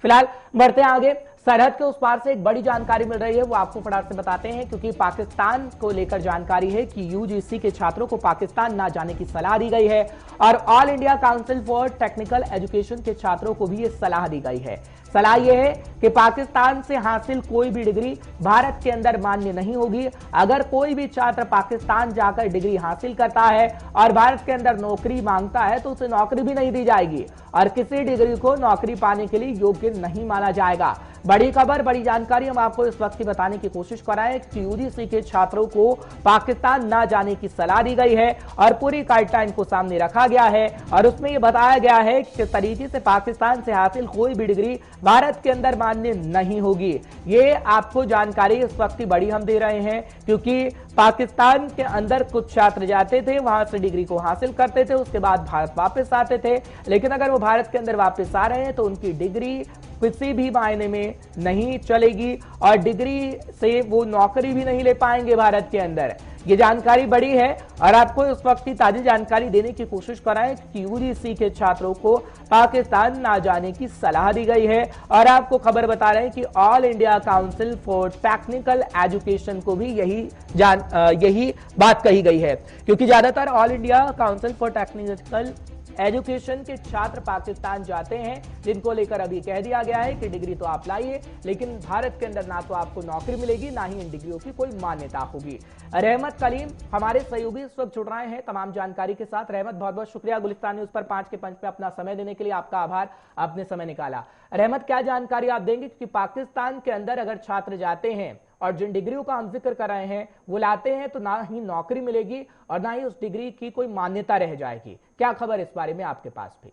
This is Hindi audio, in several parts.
फिलहाल बढ़ते हैं आगे। सरहद के उस पार से एक बड़ी जानकारी मिल रही है, वो आपको फटाफट से बताते हैं, क्योंकि पाकिस्तान को लेकर जानकारी है कि यूजीसी के छात्रों को पाकिस्तान ना जाने की सलाह दी गई है और all India council for technical education के छात्रों को भी ये सलाह दी गई है। सलाह यह है कि पाकिस्तान से हासिल कोई भी डिग्री भारत के अंदर मान्य नहीं होगी। अगर कोई भी छात्र पाकिस्तान जाकर डिग्री हासिल करता है और भारत के अंदर नौकरी मांगता है तो उसे नौकरी भी नहीं दी जाएगी और किसी डिग्री को नौकरी पाने के लिए योग्य नहीं माना जाएगा। बड़ी खबर, बड़ी जानकारी हम आपको इस वक्त ही बताने की कोशिश कर रहे हैं कि यूजीसी के छात्रों को पाकिस्तान ना जाने की सलाह दी गई है और पूरी गाइडलाइन को सामने रखा गया है और उसमें यह बताया गया है कि तरीके से पाकिस्तान से हासिल कोई भी डिग्री भारत के अंदर मान्य नहीं होगी। ये आपको जानकारी इस वक्त ही बड़ी हम दे रहे हैं, क्योंकि पाकिस्तान के अंदर कुछ छात्र जाते थे, वहां से डिग्री को हासिल करते थे, उसके बाद भारत वापस आते थे, लेकिन अगर वो भारत के अंदर वापस आ रहे हैं तो उनकी डिग्री किसी भी मायने में नहीं चलेगी और डिग्री से वो नौकरी भी नहीं ले पाएंगे भारत के अंदर। ये जानकारी बड़ी है और आपको इस वक्त की ताजी जानकारी देने की कोशिश कराएं कि यूजीसी के छात्रों को पाकिस्तान ना जाने की सलाह दी गई है और आपको खबर बता रहे हैं कि all India council for technical education को भी यही बात कही गई है, क्योंकि ज्यादातर all India council for technical education के छात्र पाकिस्तान जाते हैं, जिनको लेकर अभी कह दिया गया है कि डिग्री तो आप लाइए, लेकिन भारत के अंदर ना तो आपको नौकरी मिलेगी, ना ही इन डिग्रियों की कोई मान्यता होगी। रहमत कलीम हमारे सहयोगी इस वक्त जुड़ रहे हैं तमाम जानकारी के साथ। रहमत, बहुत बहुत शुक्रिया गुलिस्तान न्यूज पर 5 के पंच पे अपना समय देने के लिए, आपका आभार, आपने समय निकाला। रहमत, क्या जानकारी आप देंगे, क्योंकि पाकिस्तान के अंदर अगर छात्र जाते हैं और जिन डिग्रियों का हम जिक्र कर रहे हैं वो लाते हैं तो ना ही नौकरी मिलेगी और ना ही उस डिग्री की कोई मान्यता रह जाएगी। क्या खबर इस बारे में आपके पास भी?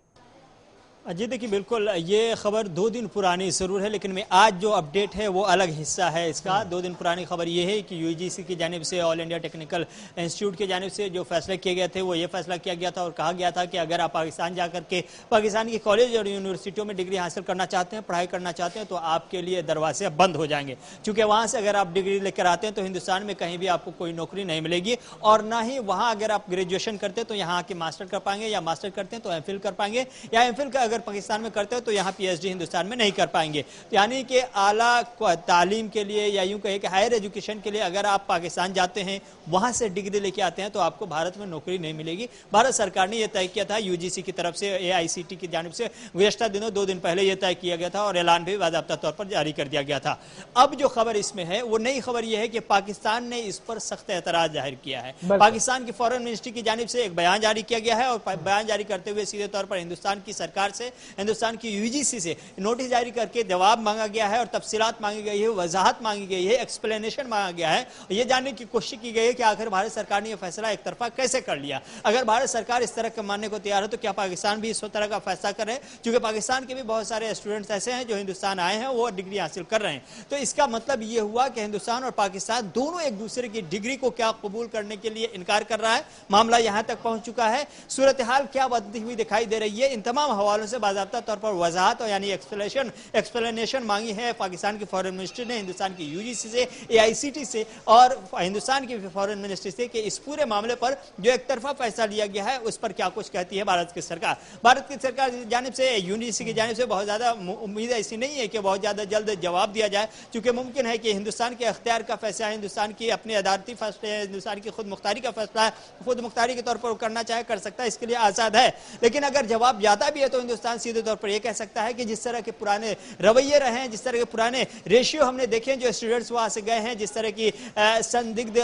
जी देखिए, बिल्कुल ये खबर 2 दिन पुरानी जरूर है, लेकिन मैं आज जो अपडेट है वो अलग हिस्सा है इसका। 2 दिन पुरानी खबर ये है कि यूजीसी की जानिब से, ऑल इंडिया टेक्निकल इंस्टीट्यूट की जानिब से जो फैसले किए गए थे वो ये फैसला किया गया था और कहा गया था कि अगर आप पाकिस्तान जाकर के पाकिस्तान के कॉलेज और यूनिवर्सिटियों में डिग्री हासिल करना चाहते हैं, पढ़ाई करना चाहते हैं, तो आपके लिए दरवाजे बंद हो जाएंगे, क्योंकि वहां से अगर आप डिग्री लेकर आते हैं तो हिंदुस्तान में कहीं भी आपको कोई नौकरी नहीं मिलेगी और ना ही वहां अगर आप ग्रेजुएशन करते हैं तो यहाँ आके मास्टर कर पाएंगे, या मास्टर करते हैं तो एमफिल कर पाएंगे, या एमफिल का अगर पाकिस्तान में करते हैं तो यहाँ पीएचडी हिंदुस्तान में नहीं कर पाएंगे। यानी कि आला तालीम के लिए या यूं कहे कि हायर एजुकेशन के लिए अगर आप पाकिस्तान जाते हैं, वहां से डिग्री लेके आते हैं, तो आपको भारत में नौकरी नहीं मिलेगी। भारत सरकार ने यह तय किया था यूजीसी की तरफ से, एआईसीटी की जानिब से गुज़श्ता दिनों 2 दिन पहले यह तय किया गया था और ऐलान भी बाज़ाब्ता तौर पर जारी कर दिया गया था। अब जो खबर इसमें है वो नई खबर यह है कि पाकिस्तान ने इस पर सख्त एतराज जाहिर किया है। पाकिस्तान की फॉरेन मिनिस्ट्री की जानिब से एक बयान जारी किया गया है और बयान जारी करते हुए सीधे तौर पर हिंदुस्तान की सरकार से, हिंदुस्तान की यूजीसी से नोटिस जारी करके जवाब मांगा गया है और तफसीलात मांगी गई है, वजाहत मांगी गई है, एक्सप्लेनेशन मांगा गया है। यह जानने की कोशिश की गई है कि आखिर भारत सरकार ने यह फैसला एक तरफा कैसे कर लिया। अगर भारत सरकार इस तरह के मानने को तैयार है तो क्या पाकिस्तान भी इस तरह का फैसला कर रहे हैं? क्योंकि पाकिस्तान के भी बहुत सारे स्टूडेंट्स ऐसे हैं जो हिंदुस्तान आए हैं, वो डिग्री हासिल कर रहे हैं। तो इसका मतलब यह हुआ कि हिंदुस्तान और पाकिस्तान दोनों एक दूसरे की डिग्री को क्या कबूल करने के लिए इनकार कर रहा है। मामला यहां तक पहुंच चुका है। सूरत हाल क्या बढ़ती हुई दिखाई दे रही है, इन तमाम हवालों से बाज़ाब्ता तौर पर वजाहत यानी एक्सप्लेनेशन मांगी है पाकिस्तान की फॉरेन मिनिस्ट्री ने हिंदुस्तान की यूजीसी से, एआईसीटी से और हिंदुस्तान की फॉरेन मिनिस्ट्री से कि इस पूरे मामले पर जो एक तरफा फैसला लिया गया है उस पर क्या कुछ कहती है भारत की सरकार। भारत की सरकार की जानिब से, यूजीसी की जानिब से बहुत ज्यादा उम्मीद ऐसी नहीं है कि बहुत ज्यादा जल्द जवाब दिया जाए, क्योंकि मुमकिन है कि हिंदुस्तान के अख्तियार का फैसला है, हिंदुस्तान की अपने अदालती फैसले है, हिंदुस्तान की खुद मुख्तारी का फैसला है, खुद मुख्तारी के तौर पर करना चाहे कर सकता है, इसके लिए आजाद है। लेकिन अगर जवाब ज्यादा भी है तो हिंदुस्तान सीधे तौर पर यह कह सकता है कि जिस तरह के पुराने रवैये रहे हैं, जिस तरह के पुराने रेशियो हमने देखे जो स्टूडेंट्स वहां से गए हैं, जिस तरह की संदिग्ध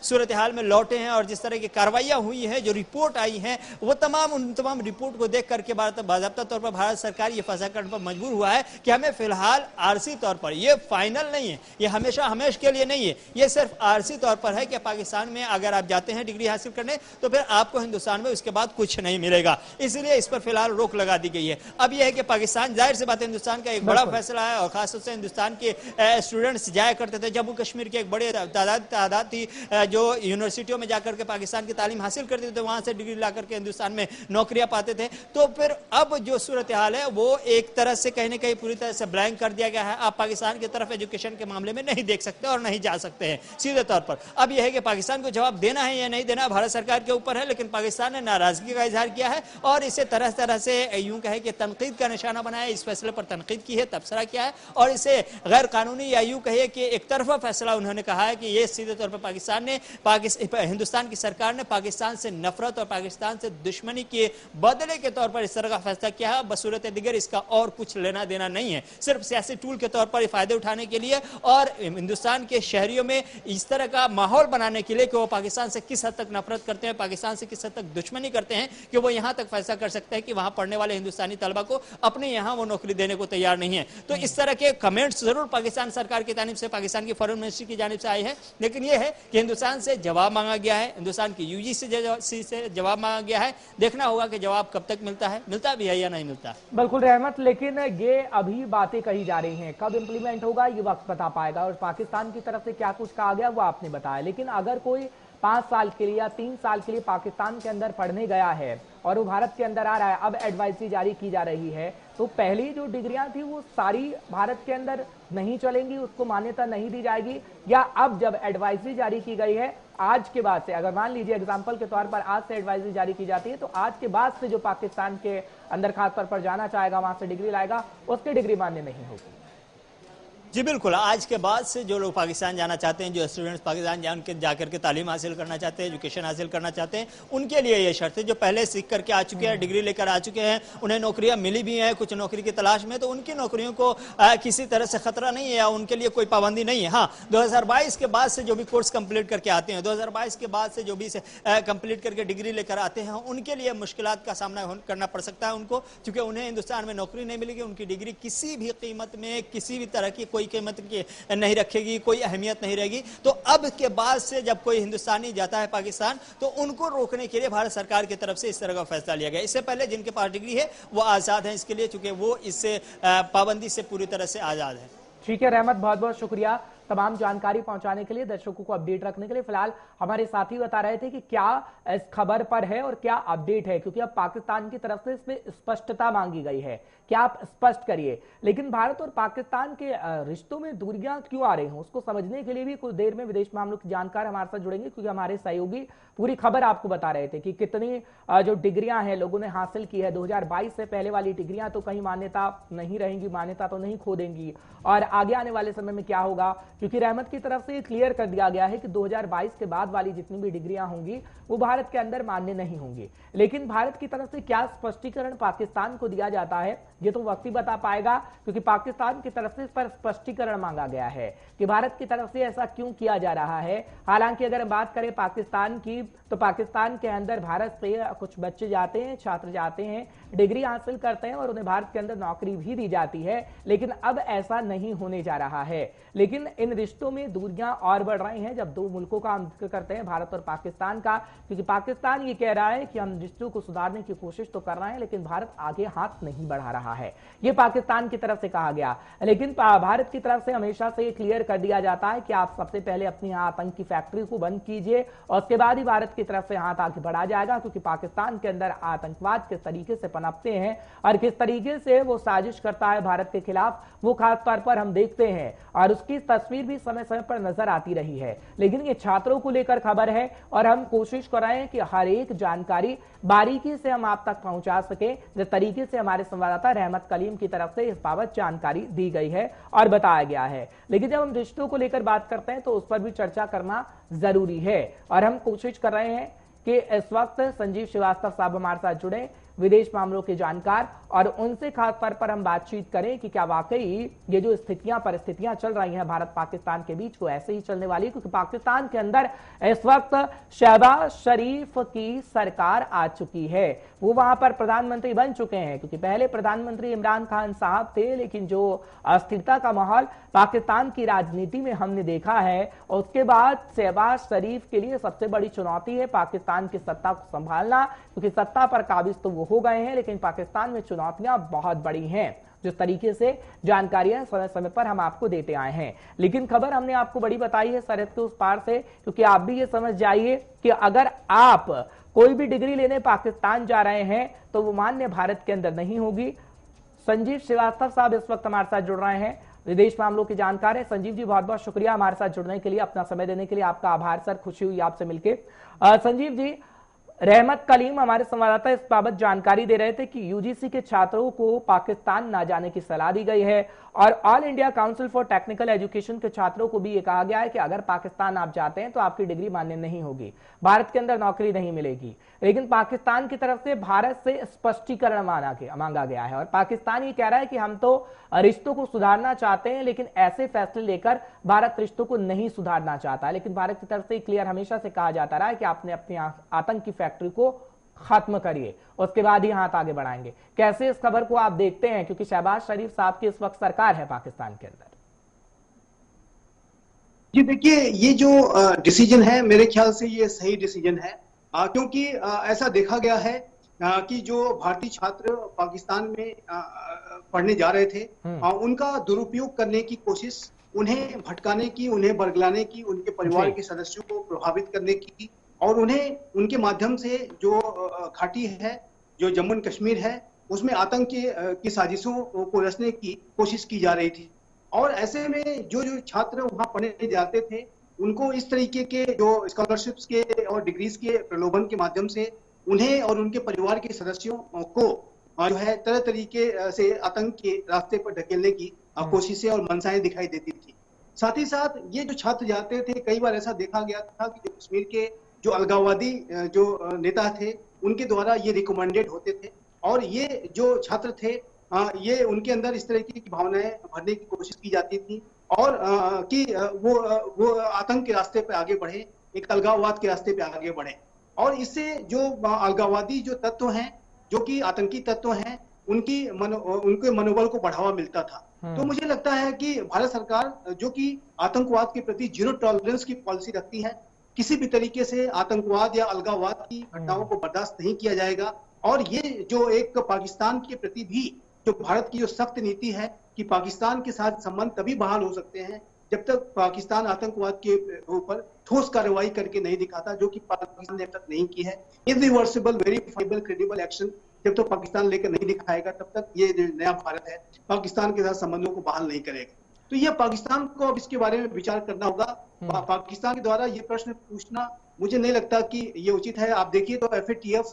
सूरत हाल में लौटे हैं और जिस तरह की कार्रवाइयां हुई हैं, जो रिपोर्ट आई हैं, वो उन तमाम रिपोर्ट को देख करके बाज़ाब्ता तौर पर भारत सरकार ये फैसला करने पर मजबूर हुआ है कि हमें फिलहाल आरसी तौर पर, ये फाइनल नहीं है, ये हमेशा के लिए नहीं है, ये सिर्फ आरसी तौर पर है कि पाकिस्तान में अगर आप जाते हैं डिग्री हासिल करने तो फिर आपको हिंदुस्तान में उसके बाद कुछ नहीं मिलेगा, इसलिए इस पर फिलहाल रोक लगा दी गई है। अब यह है कि पाकिस्तान, जाहिर सी बात है हिंदुस्तान का एक बड़ा फैसला है और खासतौर से हिंदुस्तान के स्टूडेंट्स जाया करते थे, जम्मू कश्मीर के एक बड़े तादाद थी जो यूनिवर्सिटियों में जाकर के पाकिस्तान की तालीम हासिल करते थे, वहां से डिग्री ला करके हिंदुस्तान में नौकरियां पाते थे। तो फिर अब जो सूरत हाल है वो एक तरह से कहीं ना कहीं पूरी तरह से ब्लैंक कर दिया गया है। आप पाकिस्तान की तरफ एजुकेशन के मामले में नहीं देख सकते और नहीं जा सकते हैं सीधे तौर पर। अब यह है कि पाकिस्तान को जवाब देना है या नहीं देना भारत सरकार के ऊपर है, लेकिन पाकिस्तान ने नाराजगी का इजहार किया है और इसे तरह तरह से यूं है कि तनकीद का निशाना बनाया, इस फैसले पर तनकीद की है, तबसरा किया है और इसे गैर कानूनी या यूं कहिए कि एक तरफा फैसला उन्होंने कहा है कि ये सीधे तौर पर हिंदुस्तान की सरकार ने पाकिस्तान से नफरत और पाकिस्तान से दुश्मनी के बदले के तौर पर इस तरह का फैसला किया है। बसूरत दिगर इसका और कुछ लेना देना नहीं है, सिर्फ सियासी टूल के तौर पर फायदे उठाने के लिए और हिंदुस्तान के शहरियों में इस तरह का माहौल बनाने के लिए कि वो पाकिस्तान से किस हद तक नफरत करते हैं, पाकिस्तान से किस हद तक दुश्मनी करते हैं कि वो यहां तक फैसला कर सकते हैं कि वहां पढ़ने वाले हिंदुस्तानी तलबा को अपने यहां वो नौकरी देने को तैयार नहीं है। तो इस तरह के कमेंट्स जरूर पाकिस्तान सरकार की जानिब से, पाकिस्तान की फॉरेन मिनिस्ट्री की जानिब से आई है, लेकिन यह है कि हिंदुस्तान से जवाब मांगा गया है, हिंदुस्तान की यूजीसी से जवाब मांगा गया है। देखना होगा कि जवाब कब तक मिलता भी है या नहीं मिलता। बिल्कुल रहमत, लेकिन ये अभी बातें कही जा रही हैं, कब इंप्लीमेंट होगा ये वक्त बता पाएगा और पाकिस्तान की तरफ से क्या कुछ कहा गया वो आपने बताया। लेकिन अगर कोई 5 साल के लिए या 3 साल के लिए पाकिस्तान के अंदर पढ़ने गया है और वो भारत के अंदर आ रहा है, अब एडवाइजरी जारी की जा रही है, तो पहली जो डिग्रियां थी वो सारी भारत के अंदर नहीं चलेंगी, उसको मान्यता नहीं दी जाएगी, या अब जब एडवाइजरी जारी की गई है आज के बाद से, अगर मान लीजिए एग्जांपल के तौर पर आज से एडवाइजरी जारी की जाती है तो आज के बाद से जो पाकिस्तान के अंदर खास तौर पर जाना चाहेगा, वहां से डिग्री लाएगा, उसकी डिग्री मान्य नहीं होगी। जी बिल्कुल, आज के बाद से जो लोग पाकिस्तान जाना चाहते हैं, जो स्टूडेंट्स पाकिस्तान जाकर के तालीम हासिल करना चाहते हैं, एजुकेशन हासिल करना चाहते हैं, उनके लिए ये शर्त है। जो पहले सीख करके आ चुके हैं, डिग्री लेकर आ चुके हैं, उन्हें नौकरियां मिली भी हैं, कुछ नौकरी की तलाश में, तो उनकी नौकरियों को किसी तरह से खतरा नहीं है या उनके लिए कोई पाबंदी नहीं है। हाँ, 2022 के बाद से जो भी कोर्स कंप्लीट करके आते हैं, 2022 के बाद से जो भी कंप्लीट करके डिग्री लेकर आते हैं, उनके लिए मुश्किलात का सामना करना पड़ सकता है उनको, क्योंकि उन्हें हिंदुस्तान में नौकरी नहीं मिलेगी, उनकी डिग्री किसी भी कीमत में, किसी भी तरह की कोई कीमत की नहीं रखेगी, कोई अहमियत नहीं रहेगी। तो अब के बाद से जब कोई हिंदुस्तानी जाता है पाकिस्तान तो उनको रोकने के लिए भारत सरकार की तरफ से इस तरह का फैसला लिया गया। इससे पहले जिनके पास डिग्री है वो आजाद हैं इसके लिए, चूंकि वो इससे पाबंदी से पूरी तरह से आजाद है। ठीक है रहमत, बहुत बहुत शुक्रिया तमाम जानकारी पहुंचाने के लिए, दर्शकों को अपडेट रखने के लिए। फिलहाल हमारे साथी बता रहे थे कि क्या इस खबर पर है और क्या अपडेट है, क्योंकि अब पाकिस्तान की तरफ से इसमें स्पष्टता मांगी गई है कि आप स्पष्ट करिए। लेकिन भारत और पाकिस्तान के रिश्तों में दूरियां क्यों आ रही हैं, उसको समझने के लिए भी कुछ देर में विदेश मामलों के जानकार हमारे साथ जुड़ेंगे, क्योंकि हमारे सहयोगी पूरी खबर आपको बता रहे थे कि कितनी जो डिग्रियां हैं लोगों ने हासिल की है। 2022 से पहले वाली डिग्रियां तो कहीं मान्यता नहीं रहेंगी, मान्यता तो नहीं खो देंगी, और आगे आने वाले समय में क्या होगा, क्योंकि रहमत की तरफ से क्लियर कर दिया गया है कि 2022 के बाद वाली जितनी भी डिग्रियां होंगी वो भारत के अंदर मान्य नहीं होंगी। लेकिन भारत की तरफ से क्या स्पष्टीकरण पाकिस्तान को दिया जाता है ये तो वक्त ही बता पाएगा, क्योंकि पाकिस्तान की तरफ से इस पर स्पष्टीकरण मांगा गया है कि भारत की तरफ से ऐसा क्यों किया जा रहा है। हालांकि अगर बात करें पाकिस्तान की, तो पाकिस्तान के अंदर भारत से कुछ बच्चे जाते हैं, छात्र जाते हैं, डिग्री हासिल करते हैं और उन्हें भारत के अंदर नौकरी भी दी जाती है, लेकिन अब ऐसा नहीं होने जा रहा है। लेकिन इन रिश्तों में दूरियां और बढ़ रही हैं जब दो मुल्कों का हम जिक्र करते हैं, भारत और पाकिस्तान का, क्योंकि पाकिस्तान ये कह रहा है कि हम रिश्तों को सुधारने की कोशिश तो कर रहे हैं लेकिन भारत आगे हाथ नहीं बढ़ा रहा है, ये पाकिस्तान की तरफ से कहा गया। लेकिन भारत की तरफ से हमेशा से ये क्लियर कर दिया जाता है कि आप सबसे पहले अपनी आतंक की फैक्ट्री को बंद कीजिए और उसके बाद ही भारत की तरफ से हाथ आगे बढ़ा जाएगा, क्योंकि पाकिस्तान के अंदर आतंकवाद किस तरीके से पनपते हैं और किस तरीके से वो साजिश करता है भारत के खिलाफ, वो खास तौर पर हम देखते हैं और उसकी तस्वीर भी समय समय पर नजर आती रही है। लेकिन ये छात्रों को लेकर खबर है और हम कोशिश कर रहे हैं कि हर एक जानकारी बारीकी से हम आप तक पहुंचा सके, जिस तरीके से हमारे संवाददाता रहमत कलीम की तरफ से इस बाबत जानकारी दी गई है और बताया गया है। लेकिन जब हम रिश्तों को लेकर बात करते हैं तो उस पर भी चर्चा करना जरूरी है और हम कोशिश कर रहे हैं कि इस वक्त संजीव श्रीवास्तव साहब हमारे साथ जुड़े, विदेश मामलों के जानकार, और उनसे खास तौर पर हम बातचीत करें कि क्या वाकई ये जो परिस्थितियां चल रही हैं भारत पाकिस्तान के बीच, वो ऐसे ही चलने वाली है, क्योंकि पाकिस्तान के अंदर इस वक्त शहबाज शरीफ की सरकार आ चुकी है, वो वहां पर प्रधानमंत्री बन चुके हैं, क्योंकि पहले प्रधानमंत्री इमरान खान साहब थे, लेकिन जो अस्थिरता का माहौल पाकिस्तान की राजनीति में हमने देखा है, उसके बाद शहबाज शरीफ के लिए सबसे बड़ी चुनौती है पाकिस्तान की सत्ता को संभालना, क्योंकि सत्ता पर काबिज तो वो हो गए हैं लेकिन पाकिस्तान में चुनौतियां बहुत बड़ी हैं, जिस तरीके से जानकारियां समय समय पर हम आपको देते आए हैं। लेकिन खबर हमने आपको बड़ी बताई है सरहद के उस पार से, क्योंकि आप भी ये समझ जाइए कि अगर आप कोई भी डिग्री लेने पाकिस्तान जा रहे हैं तो वो मान्य भारत के अंदर नहीं होगी। संजीव श्रीवास्तव साहब इस वक्त हमारे साथ जुड़ रहे हैं, विदेश मामलों के जानकार है। संजीव जी बहुत बहुत शुक्रिया हमारे साथ जुड़ने के लिए, अपना समय देने के लिए, आपका आभार सर, खुशी हुई आपसे मिलकर। संजीव जी, रहमत कलीम हमारे संवाददाता इस बाबत जानकारी दे रहे थे कि यूजीसी के छात्रों को पाकिस्तान ना जाने की सलाह दी गई है और all India council for technical education के छात्रों को भी ये कहा गया है कि अगर पाकिस्तान आप जाते हैं तो आपकी डिग्री मान्य नहीं होगी, भारत के अंदर नौकरी नहीं मिलेगी। लेकिन पाकिस्तान की तरफ से भारत से स्पष्टीकरण मांगा गया है और पाकिस्तान ये कह रहा है कि हम तो रिश्तों को सुधारना चाहते हैं, लेकिन ऐसे फैसले लेकर भारत रिश्तों को नहीं सुधारना चाहता। लेकिन भारत की तरफ से क्लियर हमेशा से कहा जाता रहा है कि आपने अपनी आतंक की फैक्ट्री को खत्म करिए, उसके बाद ही हाथ आगे बढ़ाएंगे। कैसे इस खबर को आप देखते हैं, क्योंकि शहबाज शरीफ साहब की इस वक्त सरकार है पाकिस्तान के अंदर? जी देखिए, ये जो डिसीजन है मेरे ख्याल से ये सही डिसीजन है, क्योंकि ऐसा देखा गया है कि जो भारतीय छात्र पाकिस्तान में पढ़ने जा रहे थे, उनका दुरुपयोग करने की कोशिश, उन्हें भटकाने की, उन्हें बरगलाने की, उनके परिवार के सदस्यों को प्रभावित करने की और उन्हें उनके माध्यम से जो घाटी है, जो जम्मू एंड कश्मीर है, उसमें आतंक की साजिशों को रचने की कोशिश की जा रही थी। और ऐसे में जो जो छात्र वहां पढ़ने जाते थे, उनको इस तरीके के जो स्कॉलरशिप्स के और डिग्रीज के प्रलोभन के माध्यम से उन्हें और उनके परिवार के सदस्यों को जो है तरह तरीके से आतंक के रास्ते पर ढकेलने की कोशिशें और मंशाएं दिखाई देती थी। साथ ही साथ ये जो छात्र जाते थे, कई बार ऐसा देखा गया था कि जो कश्मीर के जो अलगाववादी जो नेता थे, उनके द्वारा ये रिकमेंडेड होते थे और ये जो छात्र थे, ये उनके अंदर इस तरह की भावनाएं भरने की कोशिश की जाती थी और कि वो आतंक के रास्ते पे आगे बढ़े, एक अलगाववाद के रास्ते पे आगे बढ़े। और इससे जो अलगाववादी जो तत्व हैं, जो कि आतंकी तत्व हैं, उनके मनोबल को बढ़ावा मिलता था। तो मुझे लगता है कि भारत सरकार जो कि आतंकवाद के प्रति जीरो टॉलरेंस की पॉलिसी रखती है, किसी भी तरीके से आतंकवाद या अलगाववाद की घटनाओं को बर्दाश्त नहीं किया जाएगा। और ये जो एक पाकिस्तान के प्रति भी जो भारत की जो सख्त नीति है कि पाकिस्तान के साथ संबंध तभी बहाल हो सकते हैं जब तक पाकिस्तान आतंकवाद के ऊपर ठोस कार्रवाई करके नहीं दिखाता, जो कि पाकिस्तान ने अब तक नहीं की है। इरिवर्सिबल, वेरीफाइबल, क्रेडिबल एक्शन जब तक पाकिस्तान लेकर नहीं दिखाएगा, तब तक ये नया भारत है पाकिस्तान के साथ संबंधों को बहाल नहीं करेगा। तो यह पाकिस्तान को अब इसके बारे में विचार करना होगा। पाकिस्तान के द्वारा ये प्रश्न पूछना मुझे नहीं लगता कि ये उचित है। आप देखिए तो FATF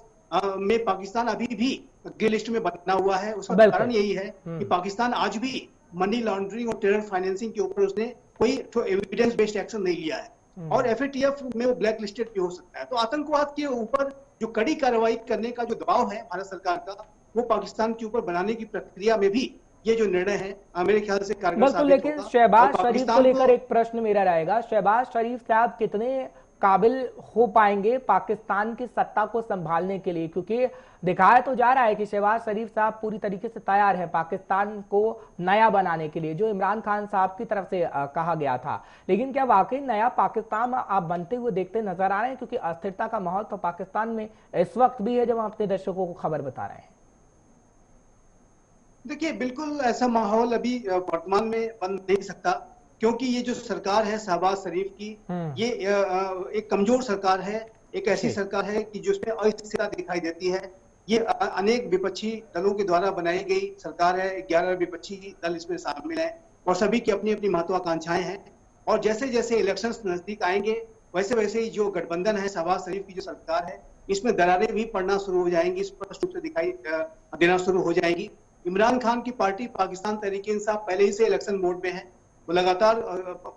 में पाकिस्तान अभी भी ग्रे लिस्ट में बना हुआ है। उसका कारण यही है कि पाकिस्तान आज भी मनी लॉन्ड्रिंग और टेरर फाइनेंसिंग के ऊपर उसने कोई एविडेंस बेस्ड एक्शन नहीं लिया है और FATF में वो ब्लैक लिस्टेड भी हो सकता है। तो आतंकवाद के ऊपर जो कड़ी कार्रवाई करने का जो दबाव है भारत सरकार का, वो पाकिस्तान के ऊपर बनाने की प्रक्रिया में भी ये जो निर्णय है मेरे ख्याल से कारगर साबित होगा। लेकिन शहबाज शरीफ को लेकर एक प्रश्न मेरा रहेगा, शहबाज शरीफ साहब कितने काबिल हो पाएंगे पाकिस्तान की सत्ता को संभालने के लिए? क्योंकि दिखाया तो जा रहा है कि शहबाज शरीफ साहब पूरी तरीके से तैयार है पाकिस्तान को नया बनाने के लिए, जो इमरान खान साहब की तरफ से कहा गया था। लेकिन क्या वाकई नया पाकिस्तान आप बनते हुए देखते नजर आ रहे हैं? क्योंकि अस्थिरता का माहौल तो पाकिस्तान में इस वक्त भी है, जब हम अपने दर्शकों को खबर बता रहे हैं। देखिए, बिल्कुल ऐसा माहौल अभी वर्तमान में बन नहीं सकता, क्योंकि ये जो सरकार है शहबाज शरीफ की, ये एक कमजोर सरकार है, एक ऐसी सरकार है कि जिसमें अस्थिरता दिखाई देती है। ये अनेक विपक्षी दलों के द्वारा बनाई गई सरकार है, 11 विपक्षी दल इसमें शामिल है और सभी की अपनी अपनी महत्वाकांक्षाएं हैं। और जैसे जैसे इलेक्शंस नजदीक आएंगे, वैसे वैसे ही जो गठबंधन है शहबाज शरीफ की जो सरकार है, इसमें दरारें भी पड़ना शुरू हो जाएंगी, स्पष्ट रूप से दिखाई देना शुरू हो जाएगी। इमरान खान की पार्टी पाकिस्तान तहरीक इंसाफ पहले ही से इलेक्शन मोड में है, वो लगातार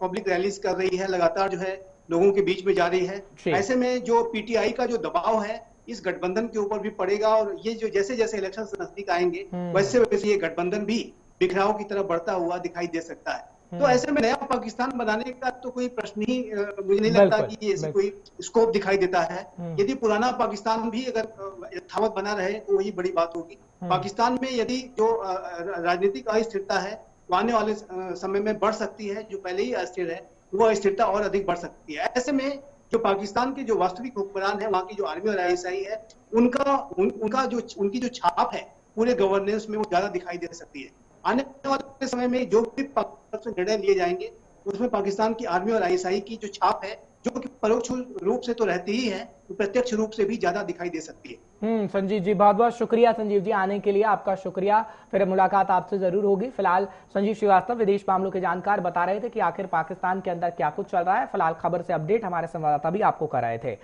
पब्लिक रैलीज कर रही है, लगातार जो है लोगों के बीच में जा रही है। ऐसे में जो PTI का जो दबाव है इस गठबंधन के ऊपर भी पड़ेगा और ये जो जैसे जैसे इलेक्शन नजदीक आएंगे, वैसे वैसे ये गठबंधन भी बिखराव की तरफ बढ़ता हुआ दिखाई दे सकता है। तो ऐसे में नया पाकिस्तान बनाने का तो कोई प्रश्न ही मुझे नहीं लगता कि ये कोई स्कोप दिखाई देता है। यदि पुराना पाकिस्तान भी अगर यथावत बना रहे तो वही बड़ी बात होगी। पाकिस्तान में यदि जो राजनीतिक अस्थिरता है वो आने वाले समय में बढ़ सकती है, जो पहले ही अस्थिर है वो अस्थिरता और अधिक बढ़ सकती है। ऐसे में जो पाकिस्तान के जो वास्तविक हुक्मरान है, वहाँ की जो आर्मी और ISI है, उनकी जो छाप है पूरे गवर्नेंस में वो ज्यादा दिखाई दे सकती है। आने वाले समय में जो भी निर्णय लिए जाएंगे उसमें पाकिस्तान की आर्मी और ISI की जो छाप है, जो कि परोक्ष रूप से तो रहती ही है, तो प्रत्यक्ष रूप से भी ज्यादा दिखाई दे सकती है। संजीव जी, बहुत बहुत शुक्रिया संजीव जी आने के लिए, आपका शुक्रिया। फिर मुलाकात आपसे जरूर होगी। फिलहाल संजीव श्रीवास्तव विदेश मामलों के जानकार बता रहे थे कि आखिर पाकिस्तान के अंदर क्या कुछ चल रहा है। फिलहाल खबर से अपडेट हमारे संवाददाता भी आपको कर रहे थे।